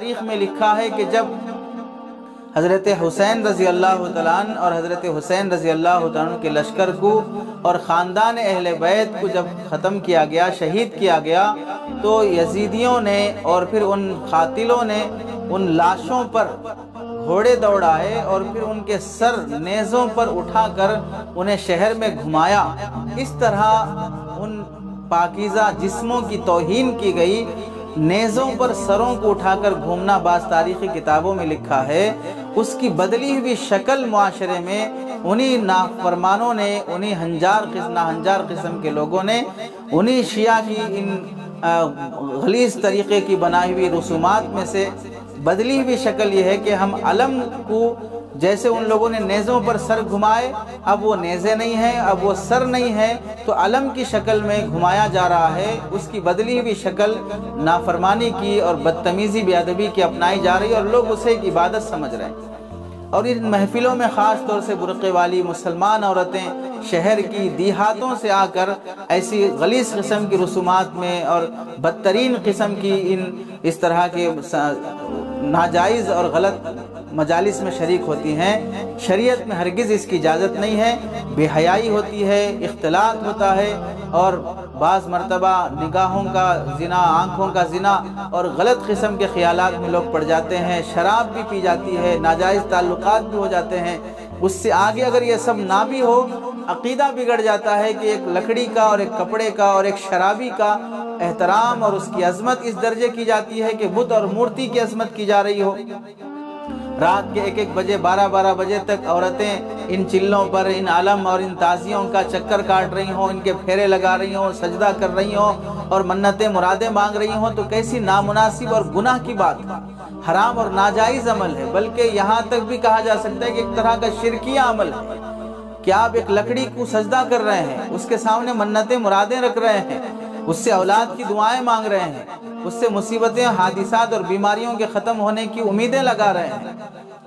تاریخ میں لکھا ہے کہ جب حضرت حسین رضی اللہ تعالیٰ عنہ اور حضرت حسین رضی اللہ تعالیٰ عنہ کے لشکر کو اور خاندان اہل بیت کو جب ختم کیا گیا، شہید کیا گیا، تو یزیدیوں نے اور پھر ان قاتلوں نے ان لاشوں پر گھوڑے دوڑائے اور پھر ان کے سر نیزوں پر اٹھا کر انہیں شہر میں گھمایا۔ اس طرح ان پاکیزہ جسموں کی توہین کی گئی۔ نیزوں پر سروں کو اٹھا کر گھومنا بعض تاریخی کتابوں میں لکھا ہے۔ اس کی بدلی ہوئی شکل معاشرے میں انہی نافرمانوں نے، انہی ناہنجار قسم کے لوگوں نے، انہی شیعہ کی ان غلیظ طریقے کی بنائی ہوئی رسومات میں سے بدلی ہوئی شکل یہ ہے کہ ہم علم کو جیسے ان لوگوں نے نیزوں پر سر گھمائے، اب وہ نیزے نہیں ہیں، اب وہ سر نہیں ہے، تو علم کی شکل میں گھمایا جا رہا ہے۔ اس کی بدلی ہوئی شکل نافرمانی کی اور بدتمیزی بے ادبی کی اپنائی جا رہی ہے اور لوگ اسے ایک عبادت سمجھ رہے ہیں۔ اور ان محفلوں میں خاص طور سے برقعے والی مسلمان عورتیں شہر کی دیہاتوں سے آ کر ایسی غلیظ قسم کی رسومات میں اور بدترین قسم کی اس طرح کے ناجائز اور غلط مجالس میں شریک ہوتی ہیں۔ شریعت میں ہرگز اس کی اجازت نہیں ہے۔ بے حیائی ہوتی ہے، اختلاط ہوتا ہے، اور بعض مرتبہ نگاہوں کا زنا، آنکھوں کا زنا اور غلط قسم کے خیالات میں لوگ پڑ جاتے ہیں۔ شراب بھی پی جاتی ہے، ناجائز تعلقات بھی ہو جاتے ہیں۔ اس سے آگے اگر یہ سب نہ بھی ہو، عقیدہ بگڑ جاتا ہے کہ ایک لکڑی کا اور ایک کپڑے کا اور ایک شرابی کا احترام اور اس کی عظمت اس درجے کی جاتی ہے کہ بت اور مورتی کی عظمت کی جا رہی ہو۔ رات کے 1-1 بجے 12-12 بجے تک عورتیں ان چلوں پر، ان علم اور ان تازیوں کا چکر کاٹ رہی ہوں، ان کے پھیرے لگا رہی ہوں، سجدہ کر رہی ہوں اور منتیں مرادیں مانگ رہی ہوں، تو کیسی نامناسب اور گناہ کی بات ہے، حرام اور ناجائز عمل ہے۔ بلکہ یہاں تک بھی کہا جا سکتا ہے کہ ایک طرح کا شرکیہ عمل ہے کہ آپ ایک لکڑی کو سجدہ کر رہے ہیں، اس کے سامنے منتیں مرادیں رکھ رہے ہیں، اس سے اولاد کی دعائیں مانگ رہے ہیں، اس سے مصیبتیں، حادثات اور بیماریوں کے ختم ہونے کی امیدیں لگا رہے ہیں۔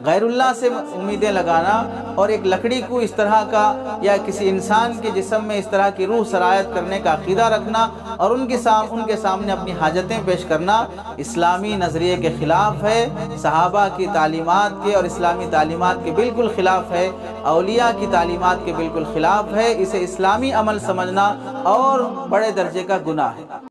غیر اللہ سے امیدیں لگانا اور ایک لکڑی کو اس طرح کا یا کسی انسان کے جسم میں اس طرح کی روح سرایت کرنے کا عقیدہ رکھنا اور ان کے سامنے اپنی حاجتیں پیش کرنا اسلامی نظریے کے خلاف ہے، صحابہ کی تعلیمات کے اور اسلامی تعلیمات کے بالکل خلاف ہے، اولیاء کی تعلیمات کے بالکل خلاف ہے۔ اسے اسلامی عمل سمجھنا اور بڑے درجے کا گناہ ہے۔